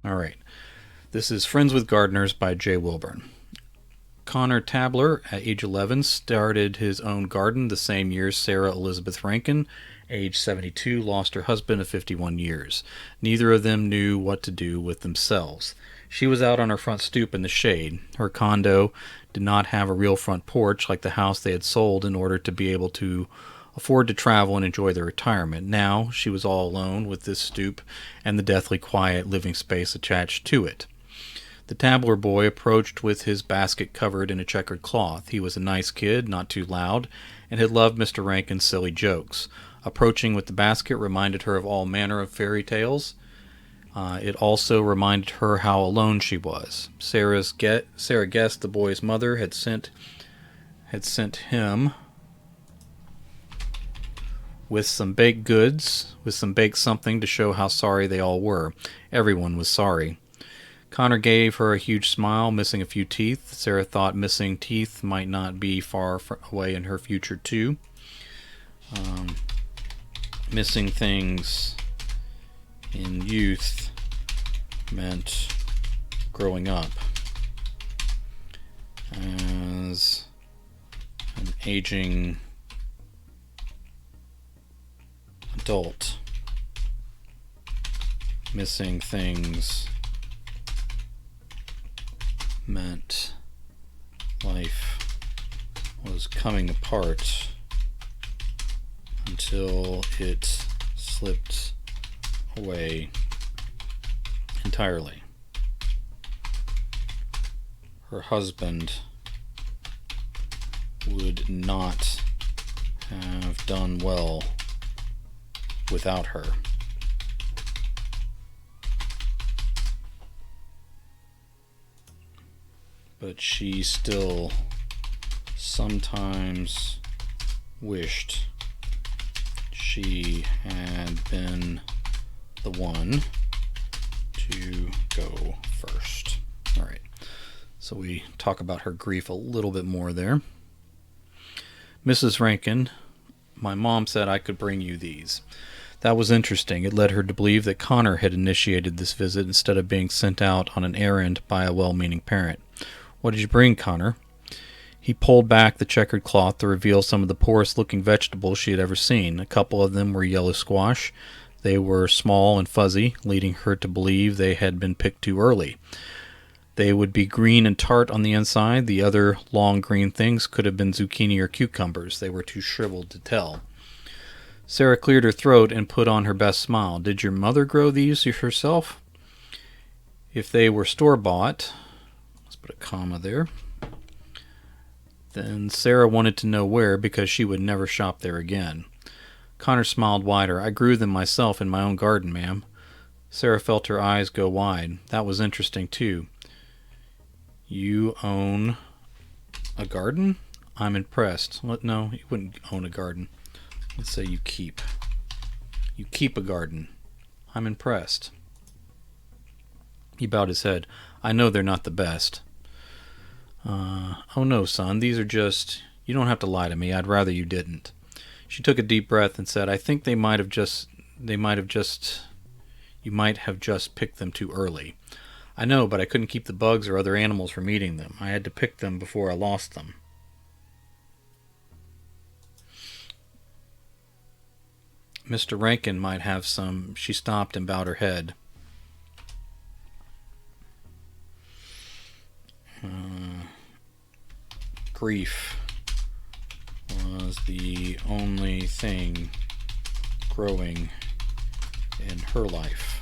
All right. This is Friends with Gardeners by Jay Wilburn. Connor Tabler, at age 11, started his own garden the same year Sarah Elizabeth Rankin, age 72, lost her husband of 51 years. Neither of them knew what to do with themselves. She was out on her front stoop in the shade. Her condo did not have a real front porch like the house they had sold in order to be able to afford to travel and enjoy their retirement. Now she was all alone with this stoop and the deathly quiet living space attached to it. The Tabler boy approached with his basket covered in a checkered cloth. He was a nice kid, not too loud, and had loved Mr. Rankin's silly jokes. Approaching with the basket reminded her of all manner of fairy tales. It also reminded her how alone she was. Sarah guessed the boy's mother had sent him with some baked goods, with some baked something to show how sorry they all were. Everyone was sorry. Connor gave her a huge smile, missing a few teeth. Sarah thought missing teeth might not be far away in her future, too. Missing things in youth meant growing up as an aging adult. Missing things meant life was coming apart until it slipped away entirely. Her husband would not have done well without her. But she still sometimes wished she had been the one to go first. All right. So we talk about her grief a little bit more there. Mrs. Rankin, my mom said I could bring you these. That was interesting. It led her to believe that Connor had initiated this visit instead of being sent out on an errand by a well-meaning parent. What did you bring, Connor? He pulled back the checkered cloth to reveal some of the poorest-looking vegetables she had ever seen. A couple of them were yellow squash. They were small and fuzzy, leading her to believe they had been picked too early. They would be green and tart on the inside. The other long green things could have been zucchini or cucumbers. They were too shriveled to tell. Sarah cleared her throat and put on her best smile. Did your mother grow these herself? If they were store-bought, let's put a comma there, then Sarah wanted to know where, because she would never shop there again. Connor smiled wider. I grew them myself in my own garden, ma'am. Sarah felt her eyes go wide. That was interesting, too. You own a garden? I'm impressed. No, you wouldn't own a garden. Let's say you keep. You keep a garden. I'm impressed. He bowed his head. I know they're not the best. Oh no, son, these are just... You don't have to lie to me. I'd rather you didn't. She took a deep breath and said, I think you might have just picked them too early. I know, but I couldn't keep the bugs or other animals from eating them. I had to pick them before I lost them. Mr. Rankin might have some... She stopped and bowed her head. Grief was the only thing growing in her life.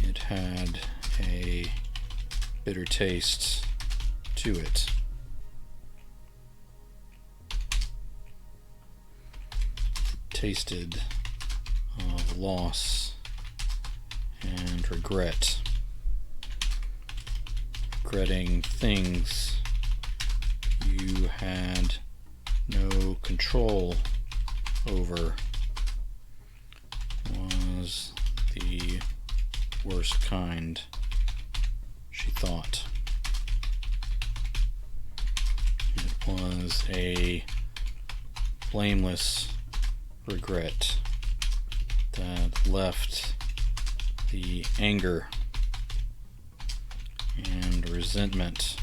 It had a bitter taste to it. Tasted of loss and regret. Regretting things you had no control over was the worst kind, she thought. It was was a blameless regret that left the anger and resentment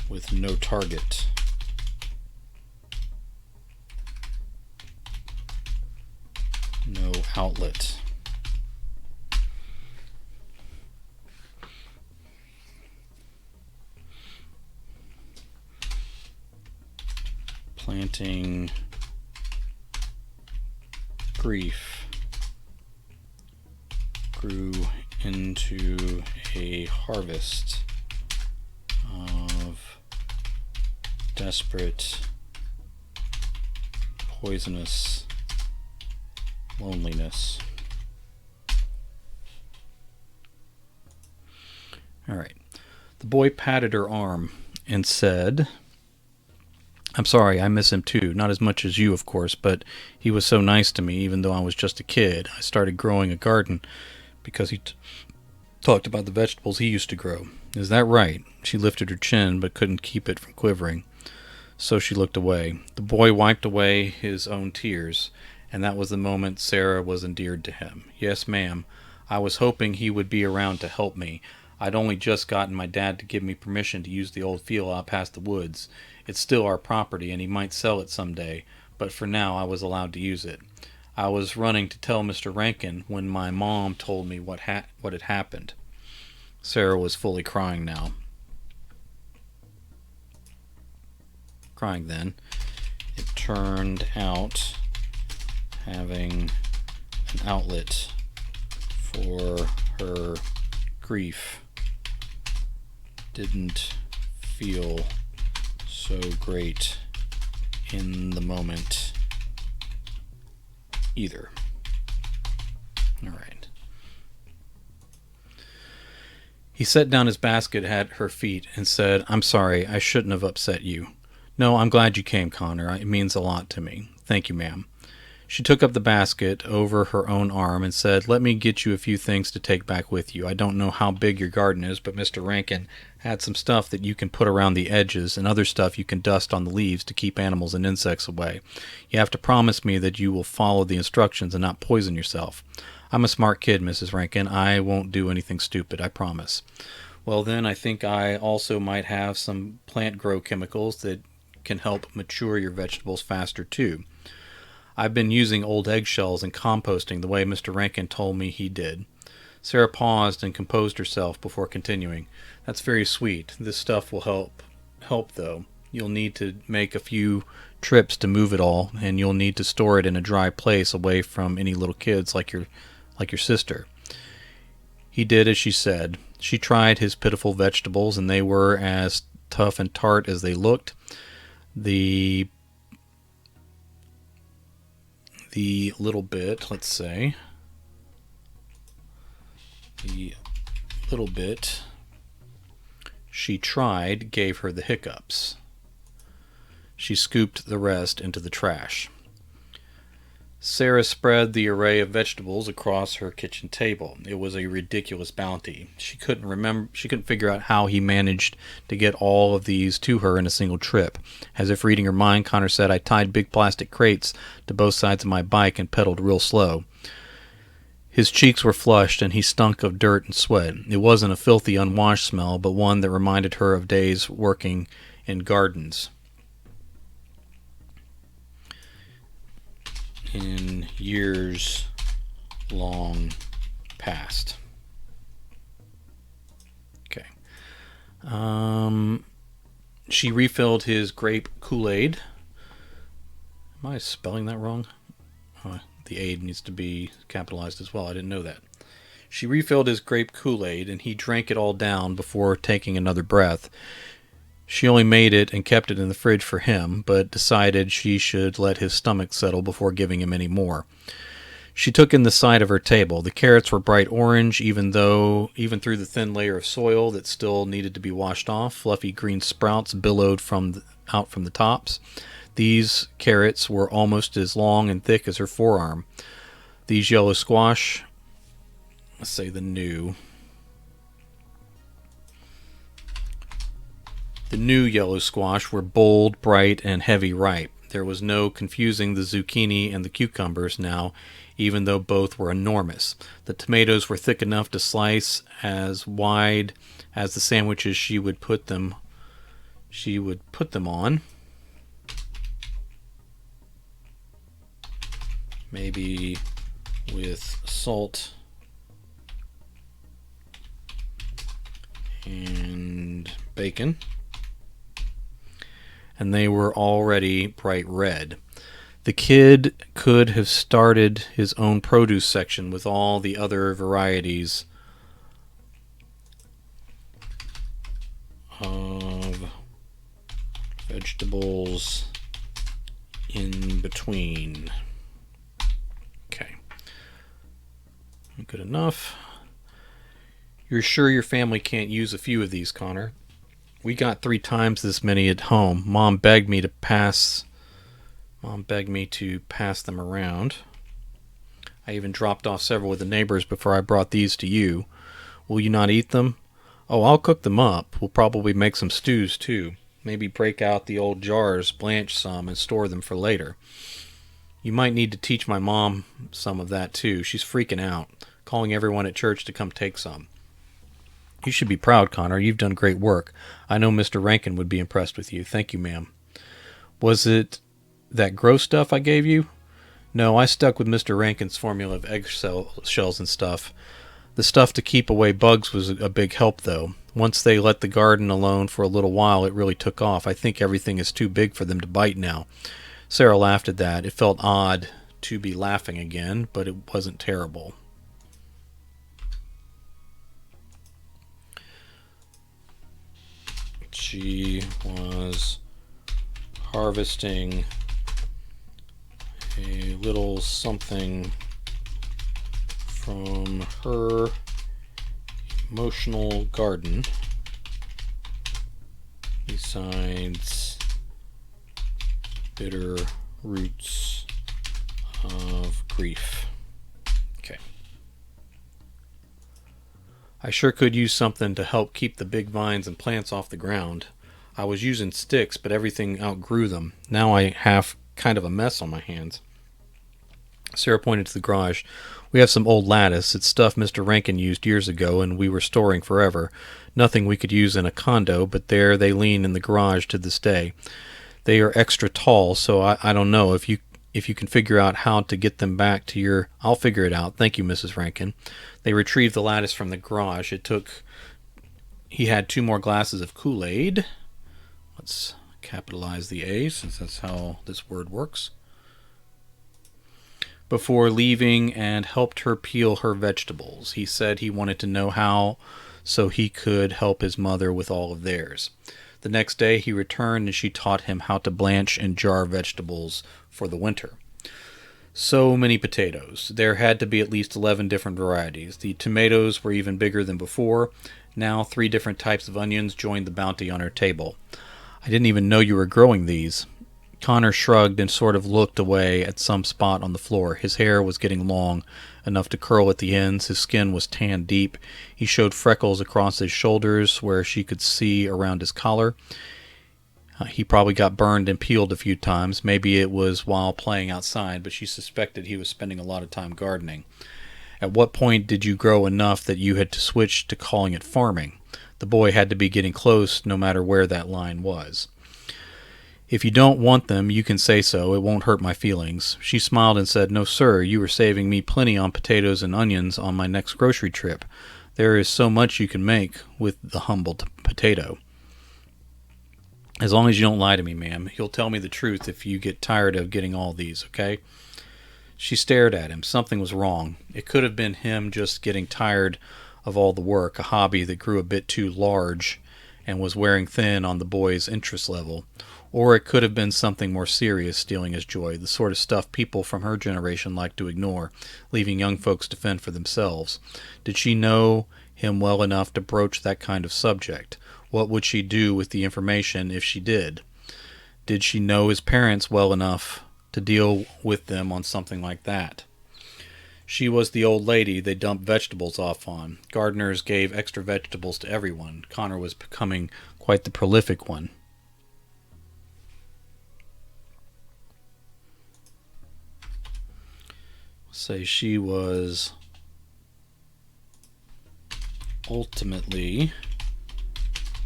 with no target. No outlet. Planting grief grew into a harvest of desperate, poisonous loneliness. All right. The boy patted her arm and said, "I'm sorry, I miss him too. Not as much as you, of course, but he was so nice to me, even though I was just a kid. I started growing a garden because he talked about the vegetables he used to grow." "Is that right?" She lifted her chin, but couldn't keep it from quivering. So she looked away. The boy wiped away his own tears, and that was the moment Sarah was endeared to him. "Yes, ma'am. I was hoping he would be around to help me. I'd only just gotten my dad to give me permission to use the old field out past the woods. It's still our property, and he might sell it someday, but for now I was allowed to use it. I was running to tell Mr. Rankin when my mom told me what had happened." Sarah was fully crying now. Crying then. It turned out having an outlet for her grief didn't feel so great in the moment either. All right. He set down his basket at her feet and said, "I'm sorry, I shouldn't have upset you." "No, I'm glad you came, Connor. It means a lot to me." "Thank you, ma'am." She took up the basket over her own arm and said, "Let me get you a few things to take back with you. I don't know how big your garden is, but Mr. Rankin had some stuff that you can put around the edges and other stuff you can dust on the leaves to keep animals and insects away. You have to promise me that you will follow the instructions and not poison yourself." "I'm a smart kid, Mrs. Rankin. I won't do anything stupid, I promise." "Well, then I think I also might have some plant grow chemicals that can help mature your vegetables faster too. I've been using old eggshells and composting the way Mr. Rankin told me he did." Sarah paused and composed herself before continuing. "That's very sweet. This stuff will help though. You'll need to make a few trips to move it all, and you'll need to store it in a dry place away from any little kids like your sister." He did as she said. She tried his pitiful vegetables, and they were as tough and tart as they looked. The little bit she tried gave her the hiccups. She scooped the rest into the trash. Sarah spread the array of vegetables across her kitchen table. It was a ridiculous bounty. She couldn't figure out how he managed to get all of these to her in a single trip. As if reading her mind, Connor said, "I tied big plastic crates to both sides of my bike and pedaled real slow." His cheeks were flushed, and he stunk of dirt and sweat. It wasn't a filthy, unwashed smell, but one that reminded her of days working in gardens in years long past. Okay. She refilled his grape Kool-Aid. Am I spelling that wrong? The aid needs to be capitalized as well. I didn't know that. She refilled his grape Kool-Aid, and he drank it all down before taking another breath. She only made it and kept it in the fridge for him, but decided she should let his stomach settle before giving him any more. She took in the side of her table. The carrots were bright orange, even through the thin layer of soil that still needed to be washed off. Fluffy green sprouts billowed out from the tops. These carrots were almost as long and thick as her forearm. These yellow squash, let's say the new. The new yellow squash were bold, bright, and heavy ripe. There was no confusing the zucchini and the cucumbers now, even though both were enormous. The tomatoes were thick enough to slice as wide as the sandwiches she would put them on. Maybe with salt and bacon. And they were already bright red. The kid could have started his own produce section with all the other varieties of vegetables in between. Okay. Good enough. You're sure your family can't use a few of these, Connor? We got 3 times this many at home. Mom begged me to pass them around. I even dropped off several with the neighbors before I brought these to you. Will you not eat them? Oh, I'll cook them up. We'll probably make some stews, too. Maybe break out the old jars, blanch some, and store them for later. You might need to teach my mom some of that, too. She's freaking out, calling everyone at church to come take some. You should be proud, Connor. You've done great work. I know Mr. Rankin would be impressed with you. Thank you, ma'am. Was it that gross stuff I gave you? No, I stuck with Mr. Rankin's formula of egg shells and stuff. The stuff to keep away bugs was a big help, though. Once they let the garden alone for a little while, it really took off. I think everything is too big for them to bite now. Sarah laughed at that. It felt odd to be laughing again, but it wasn't terrible. She was harvesting a little something from her emotional garden besides bitter roots of grief. Okay. I sure could use something to help keep the big vines and plants off the ground. I was using sticks, but everything outgrew them. Now I have kind of a mess on my hands. Sarah pointed to the garage. We have some old lattice. It's stuff Mr. Rankin used years ago, and we were storing forever. Nothing we could use in a condo, but there they lean in the garage to this day. They are extra tall, so I don't know if you can figure out how to get them back to your... I'll figure it out. Thank you, Mrs. Rankin. They retrieved the lattice from the garage. He had 2 more glasses of Kool-Aid. Let's capitalize the A, since that's how this word works. Before leaving, and helped her peel her vegetables. He said he wanted to know how, so he could help his mother with all of theirs. The next day he returned, and she taught him how to blanch and jar vegetables for the winter. So many potatoes. There had to be at least 11 different varieties. The tomatoes were even bigger than before. Now 3 different types of onions joined the bounty on her table. I didn't even know you were growing these. Connor shrugged and sort of looked away at some spot on the floor. His hair was getting long, enough to curl at the ends. His skin was tan deep. He showed freckles across his shoulders where she could see around his collar. He probably got burned and peeled a few times. Maybe it was while playing outside, but she suspected he was spending a lot of time gardening. At what point did you grow enough that you had to switch to calling it farming? The boy had to be getting close, no matter where that line was. If you don't want them, you can say so. It won't hurt my feelings. She smiled and said, No, sir, you were saving me plenty on potatoes and onions on my next grocery trip. There is so much you can make with the humble potato. As long as you don't lie to me, ma'am. You'll tell me the truth if you get tired of getting all these, okay? She stared at him. Something was wrong. It could have been him just getting tired of all the work, a hobby that grew a bit too large and was wearing thin on the boy's interest level. Or it could have been something more serious stealing his joy, the sort of stuff people from her generation like to ignore, leaving young folks to fend for themselves. Did she know him well enough to broach that kind of subject? What would she do with the information if she did? Did she know his parents well enough to deal with them on something like that? She was the old lady they dumped vegetables off on. Gardeners gave extra vegetables to everyone. Connor was becoming quite the prolific one. Say she was ultimately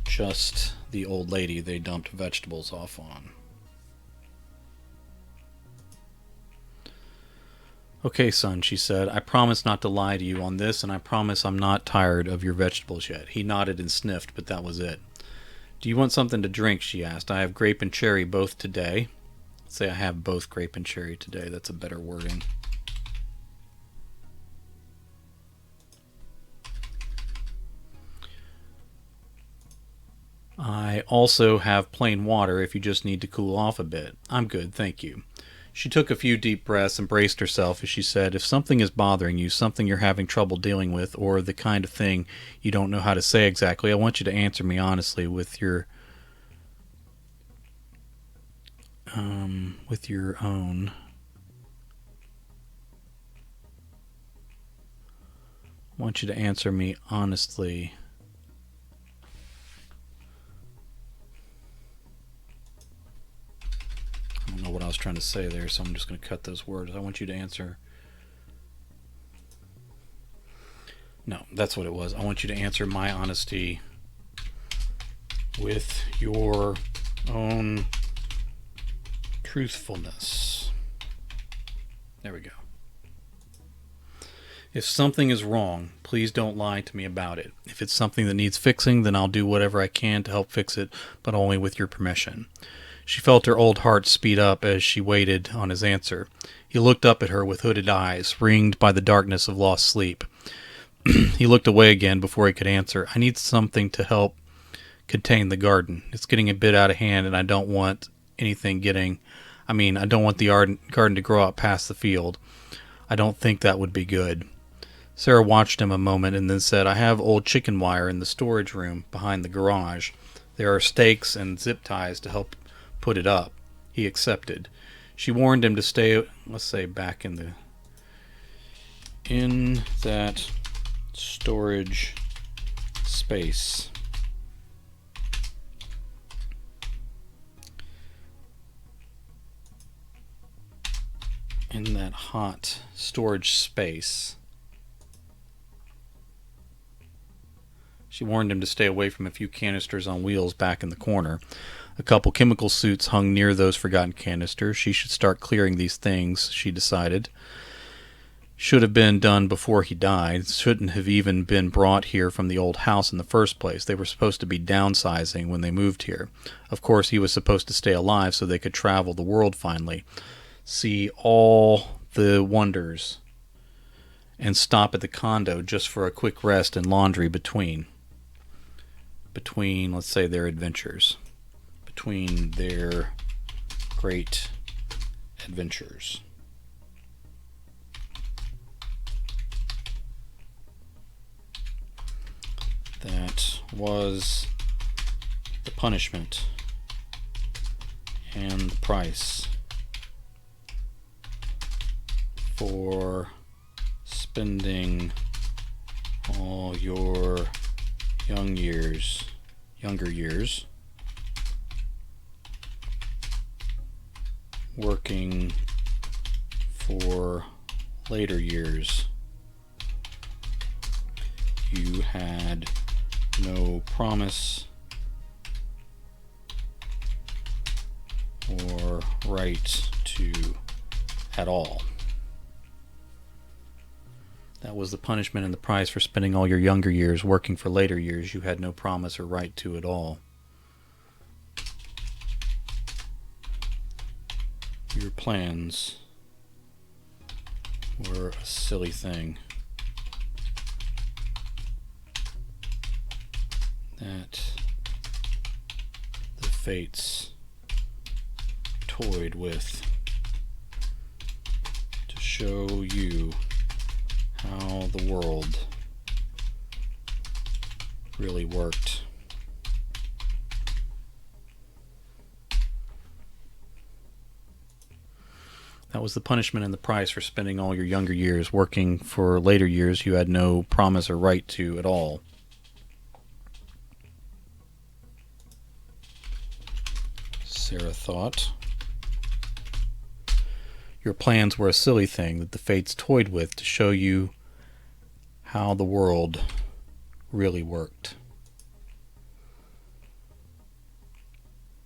just the old lady they dumped vegetables off on. Okay, son, she said, I promise not to lie to you on this, and I promise I'm not tired of your vegetables yet. He nodded and sniffed, but that was it. Do you want something to drink, she asked. I have grape and cherry both today. Let's say I have both grape and cherry today. That's a better wording. I also have plain water if you just need to cool off a bit. I'm good, thank you. She took a few deep breaths and braced herself as she said, if something is bothering you, something you're having trouble dealing with, or the kind of thing you don't know how to say exactly, I want you to answer me honestly with your own. I want you to answer me honestly. I don't know what I was trying to say there, so I'm just going to cut those words. I want you to answer. No, that's what it was. I want you to answer my honesty with your own truthfulness. There we go. If something is wrong, please don't lie to me about it. If it's something that needs fixing, then I'll do whatever I can to help fix it, but only with your permission. She felt her old heart speed up as she waited on his answer. He looked up at her with hooded eyes, ringed by the darkness of lost sleep. He looked away again before he could answer. I need something to help contain the garden. It's getting a bit out of hand, and I don't want I don't want the garden to grow out past the field. I don't think that would be good. Sarah watched him a moment and then said, I have old chicken wire in the storage room behind the garage. There are stakes and zip ties to help put it up. He accepted. She warned him to stay, let's say, back in that storage space. In that hot storage space. She warned him to stay away from a few canisters on wheels back in the corner. A couple chemical suits hung near those forgotten canisters. She should start clearing these things, she decided. Should have been done before he died. Shouldn't have even been brought here from the old house in the first place. They were supposed to be downsizing when they moved here. Of course, he was supposed to stay alive so they could travel the world finally. See all the wonders. And stop at the condo just for a quick rest and laundry between, let's say, their adventures. Between their great adventures. That was the punishment and the price for spending all your younger years working for later years. You had no promise or right to at all. That was the punishment and the price for spending all your younger years working for later years you had no promise or right to at all. Your plans were a silly thing. That the fates toyed with to show you how the world really worked. That was the punishment and the price for spending all your younger years working for later years you had no promise or right to at all. Sarah thought. Your plans were a silly thing that the fates toyed with to show you how the world really worked.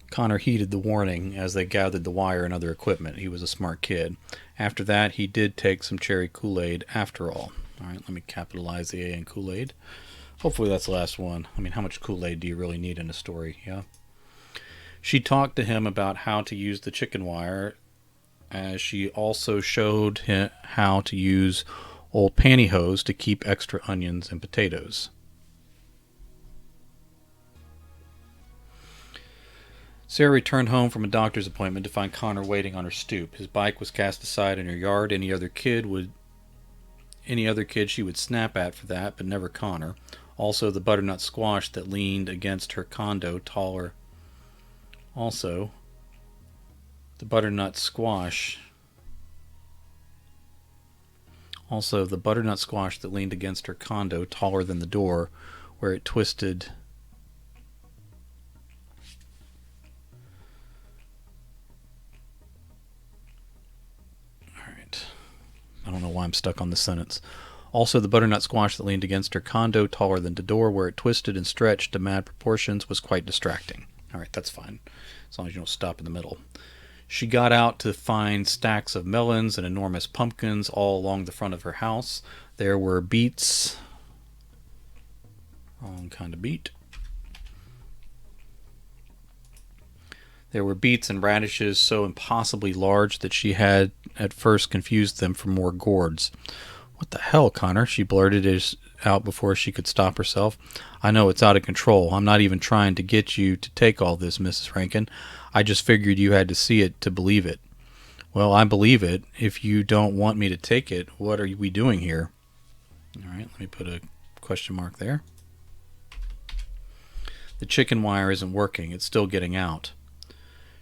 Connor heeded the warning as they gathered the wire and other equipment. He was a smart kid. After that, he did take some cherry Kool-Aid after all. All right, let me capitalize the A in Kool-Aid. Hopefully that's the last one. I mean, how much Kool-Aid do you really need in a story, yeah? She talked to him about how to use the chicken wire, as she also showed him how to use old pantyhose to keep extra onions and potatoes. Sarah returned home from a doctor's appointment to find Connor waiting on her stoop. His bike was cast aside in her yard. Any other kid she would snap at for that, but never Connor. Also, the butternut squash that leaned against her condo taller. The butternut squash that leaned against her condo taller than the door, where it twisted. I don't know why I'm stuck on this sentence. Also, the butternut squash that leaned against her condo, taller than the door, where it twisted and stretched to mad proportions, was quite distracting. All right, that's fine, as long as you don't stop in the middle. She got out to find stacks of melons and enormous pumpkins all along the front of her house. There were beets. Wrong kind of beet. There were beets and radishes so impossibly large that she had at first confused them for more gourds. What the hell, Connor? She blurted it out before she could stop herself. I know it's out of control. I'm not even trying to get you to take all this, Mrs. Rankin. I just figured you had to see it to believe it. Well, I believe it. If you don't want me to take it, what are we doing here? All right, let me put a question mark there. The chicken wire isn't working. It's still getting out.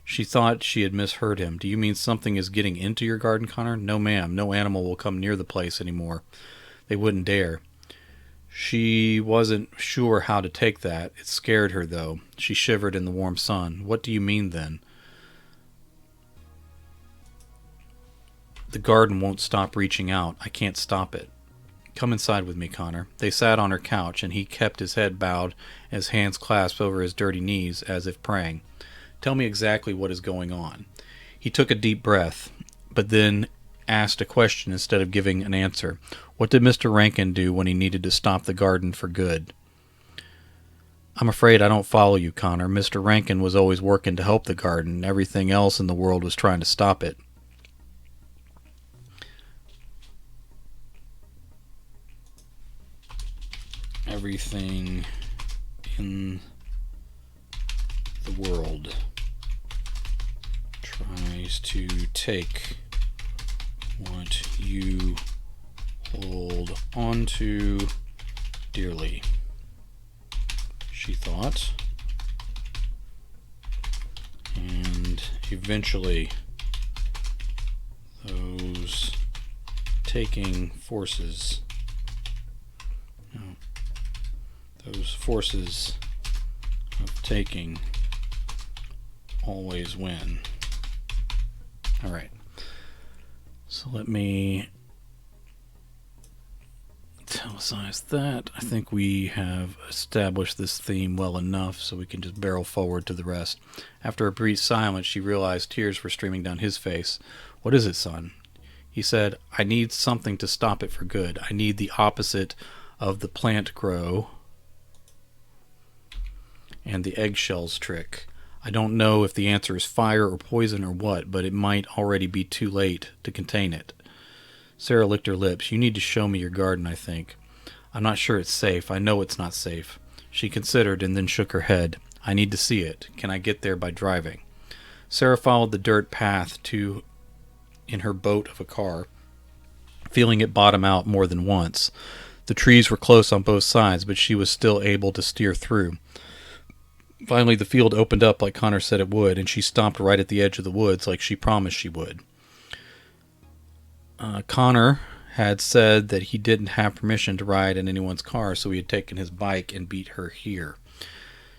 She thought she had misheard him. Do you mean something is getting into your garden, Connor? No, ma'am. No animal will come near the place anymore. They wouldn't dare. She wasn't sure how to take that. It scared her, though. She shivered in the warm sun. What do you mean, then? The garden won't stop reaching out. I can't stop it. Come inside with me, Connor. They sat on her couch, and he kept his head bowed, his hands clasped over his dirty knees, as if praying. Tell me exactly what is going on. He took a deep breath, but then asked a question instead of giving an answer. What did Mr. Rankin do when he needed to stop the garden for good? I'm afraid I don't follow you, Connor. Mr. Rankin was always working to help the garden. Everything else in the world was trying to stop it. Everything in the world tries to take what you hold on to dearly, she thought. And eventually, those taking forces, those forces of taking always win. All right. So let me italicize that. I think we have established this theme well enough so we can just barrel forward to the rest. After a brief silence, she realized tears were streaming down his face. What is it, son? He said, I need something to stop it for good. I need the opposite of the plant grow and the eggshells trick. I don't know if the answer is fire or poison or what, but it might already be too late to contain it. Sarah licked her lips. You need to show me your garden, I think. I'm not sure it's safe. I know it's not safe. She considered and then shook her head. I need to see it. Can I get there by driving? Sarah followed the dirt path in her boat of a car, feeling it bottom out more than once. The trees were close on both sides, but she was still able to steer through. Finally, the field opened up like Connor said it would, and she stopped right at the edge of the woods like she promised she would. Connor had said that he didn't have permission to ride in anyone's car, so he had taken his bike and beat her here.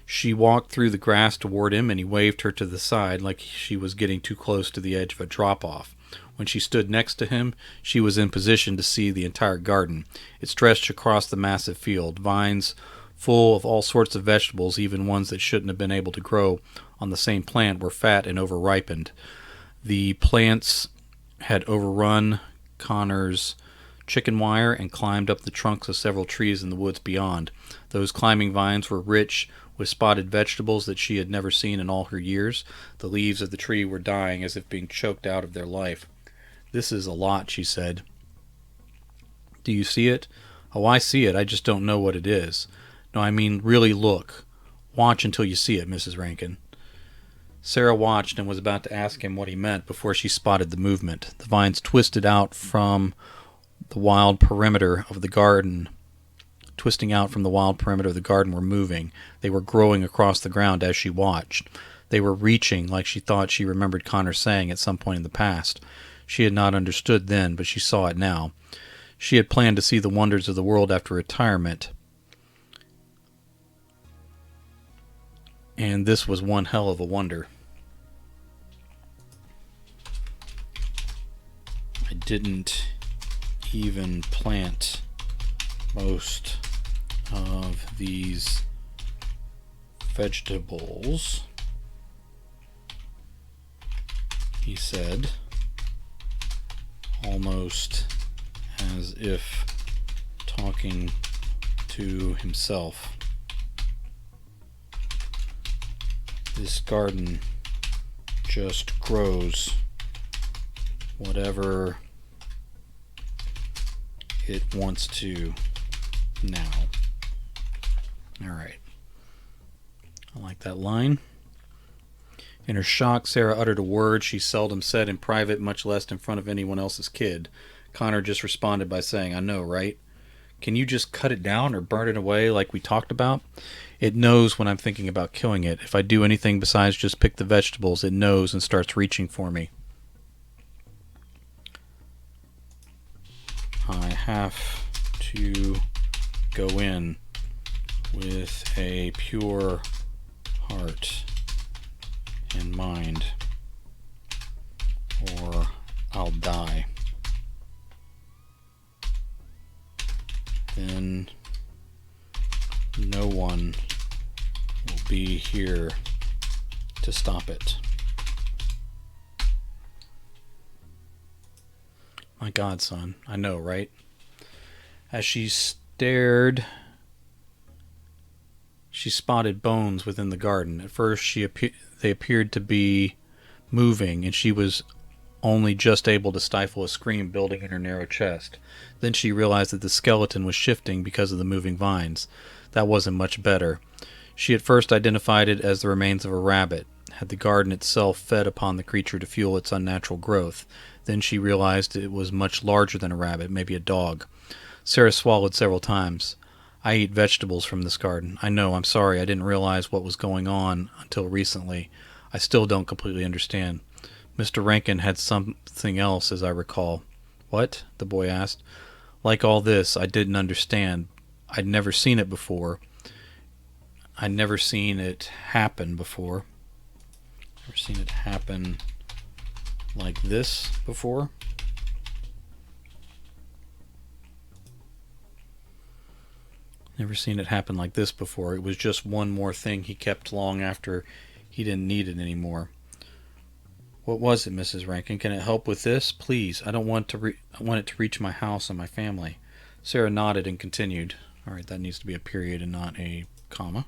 She walked through the grass toward him, and he waved her to the side like she was getting too close to the edge of a drop-off. When she stood next to him, she was in position to see the entire garden. It stretched across the massive field, vines full of all sorts of vegetables, even ones that shouldn't have been able to grow on the same plant were fat and over-ripened. The plants had overrun Connor's chicken wire and climbed up the trunks of several trees in the woods beyond. Those climbing vines were rich with spotted vegetables that she had never seen in all her years. The leaves of the tree were dying as if being choked out of their life. "This is a lot," she said. "Do you see it?" "Oh, I see it. I just don't know what it is." "No, I mean really look. Watch until you see it, Mrs. Rankin." Sarah watched and was about to ask him what he meant before she spotted the movement. The vines twisted out from the wild perimeter of the garden. Twisting out from the wild perimeter of the garden were moving. They were growing across the ground as she watched. They were reaching, like she thought she remembered Connor saying at some point in the past. She had not understood then, but she saw it now. She had planned to see the wonders of the world after retirement, and this was one hell of a wonder. "I didn't even plant most of these vegetables," he said, almost as if talking to himself. "This garden just grows whatever it wants to now." All right. I like that line. In her shock, Sarah uttered a word she seldom said in private, much less in front of anyone else's kid. Connor just responded by saying, "I know, right? Can you just cut it down or burn it away like we talked about? It knows when I'm thinking about killing it. If I do anything besides just pick the vegetables, it knows and starts reaching for me. I have to go in with a pure heart and mind, or I'll die. Then no one will be here to stop it." My God, son, I know, right? As she stared, she spotted bones within the garden. At first, they appeared to be moving, and she was only just able to stifle a scream building in her narrow chest. Then she realized that the skeleton was shifting because of the moving vines. That wasn't much better. She at first identified it as the remains of a rabbit. Had the garden itself fed upon the creature to fuel its unnatural growth? Then she realized it was much larger than a rabbit, maybe a dog. Sarah swallowed several times. "I eat vegetables from this garden. I know, I'm sorry, I didn't realize what was going on until recently. I still don't completely understand. Mr. Rankin had something else, as I recall." "What?" the boy asked. "Like all this, I didn't understand. I'd never seen it before. I'd never seen it happen before. Never seen it happen like this before." Never seen it happen like this before. It was just one more thing he kept long after he didn't need it anymore. "What was it, Mrs. Rankin? Can it help with this? Please, I don't want I want it to reach my house and my family." Sarah nodded and continued. All right, that needs to be a period and not a comma.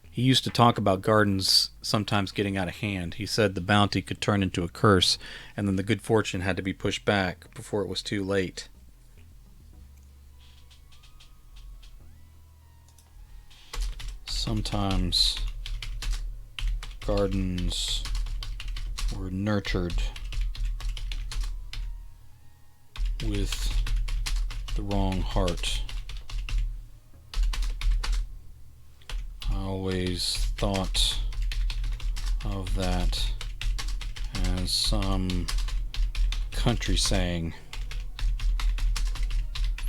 "He used to talk about gardens sometimes getting out of hand. He said the bounty could turn into a curse, and then the good fortune had to be pushed back before it was too late." Sometimes gardens were nurtured with the wrong heart. I always thought of that as some country saying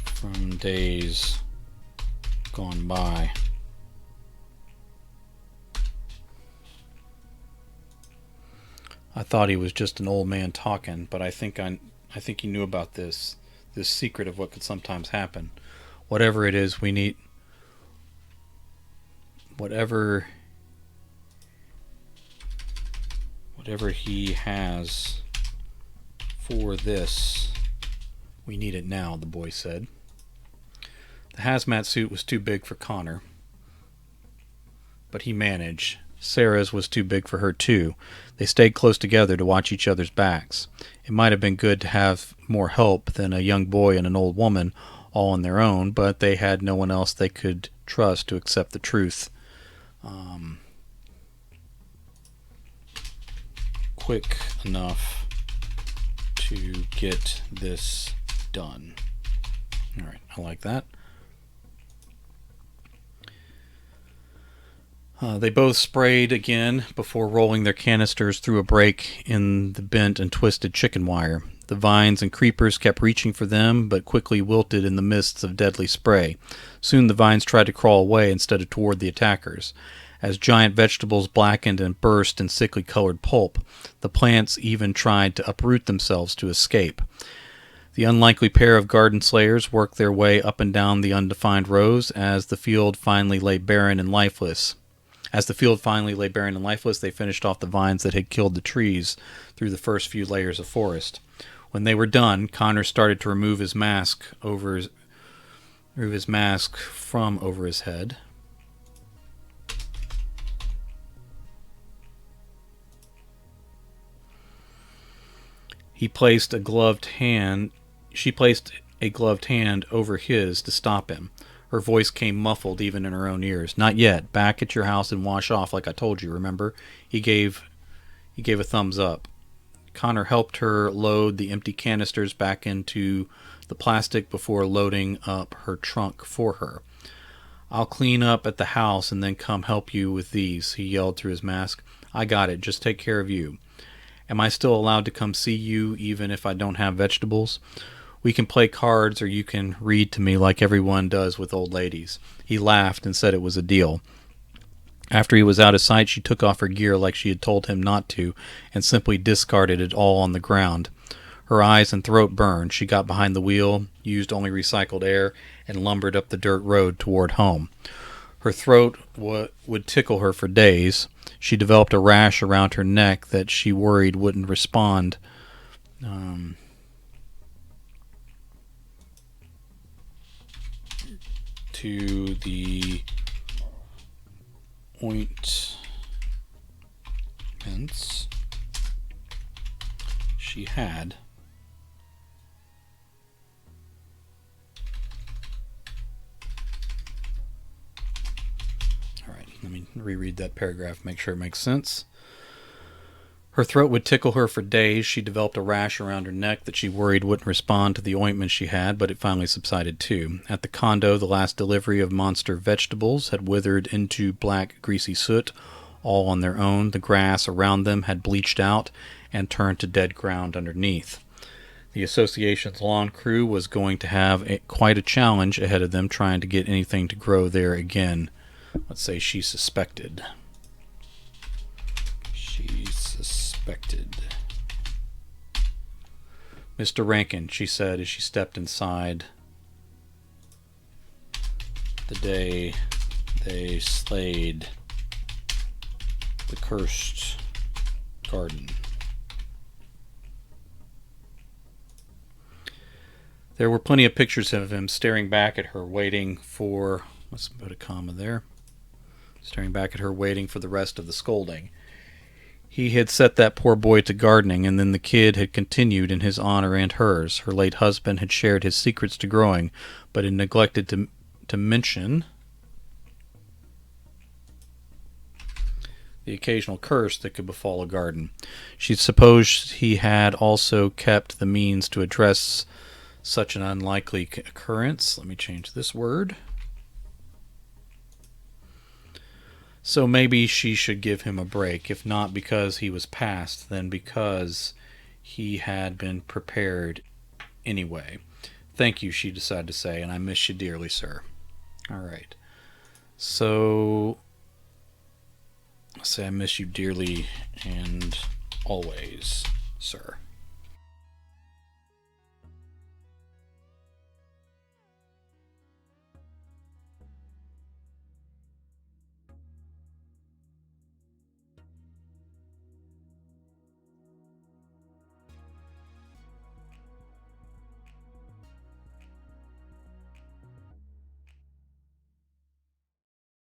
from days gone by. I thought he was just an old man talking, but I think he knew about this secret of what could sometimes happen. Whatever it is, we need whatever he has for this. We need it now, the boy said. The hazmat suit was too big for Connor, but he managed. Sarah's was too big for her too. They stayed close together to watch each other's backs. It might have been good to have more help than a young boy and an old woman all on their own, but they had no one else they could trust to accept the truth. Quick enough to get this done. All right, I like that. They both sprayed again before rolling their canisters through a break in the bent and twisted chicken wire. The vines and creepers kept reaching for them, but quickly wilted in the mists of deadly spray. Soon the vines tried to crawl away instead of toward the attackers. As giant vegetables blackened and burst in sickly colored pulp, the plants even tried to uproot themselves to escape. The unlikely pair of garden slayers worked their way up and down the undefined rows as the field finally lay barren and lifeless. They finished off the vines that had killed the trees through the first few layers of forest. When they were done, Connor started to remove his mask from over his head. She placed a gloved hand over his to stop him. Her voice came muffled even in her own ears. "Not yet. Back at your house and wash off like I told you, remember?" He gave a thumbs up. Connor helped her load the empty canisters back into the plastic before loading up her trunk for her. "I'll clean up at the house and then come help you with these," he yelled through his mask. "I got it. Just take care of you. Am I still allowed to come see you even if I don't have vegetables? We can play cards or you can read to me like everyone does with old ladies." He laughed and said it was a deal. After he was out of sight, she took off her gear like she had told him not to and simply discarded it all on the ground. Her eyes and throat burned. She got behind the wheel, used only recycled air, and lumbered up the dirt road toward home. Her throat would tickle her for days. She developed a rash around her neck that she worried wouldn't respond to the ointments she had. All right, let me reread that paragraph, make sure it makes sense. Her throat would tickle her for days. She developed a rash around her neck that she worried wouldn't respond to the ointment she had, but it finally subsided too. At the condo, the last delivery of monster vegetables had withered into black, greasy soot, all on their own. The grass around them had bleached out and turned to dead ground underneath. The association's lawn crew was going to have quite a challenge ahead of them trying to get anything to grow there again. Let's say she suspected. "Mr. Rankin," she said as she stepped inside. "The day they slayed the cursed garden." There were plenty of pictures of him staring back at her, waiting for... Let's put a comma there. Staring back at her, waiting for the rest of the scolding. He had set that poor boy to gardening, and then the kid had continued in his honor and hers. Her late husband had shared his secrets to growing, but had neglected to mention the occasional curse that could befall a garden. She supposed he had also kept the means to address such an unlikely occurrence. Let me change this word. So maybe she should give him a break, if not because he was passed, then because he had been prepared anyway. Thank you, she decided to say, and I miss you dearly, sir. All right. So, I'll say I miss you dearly and always, sir.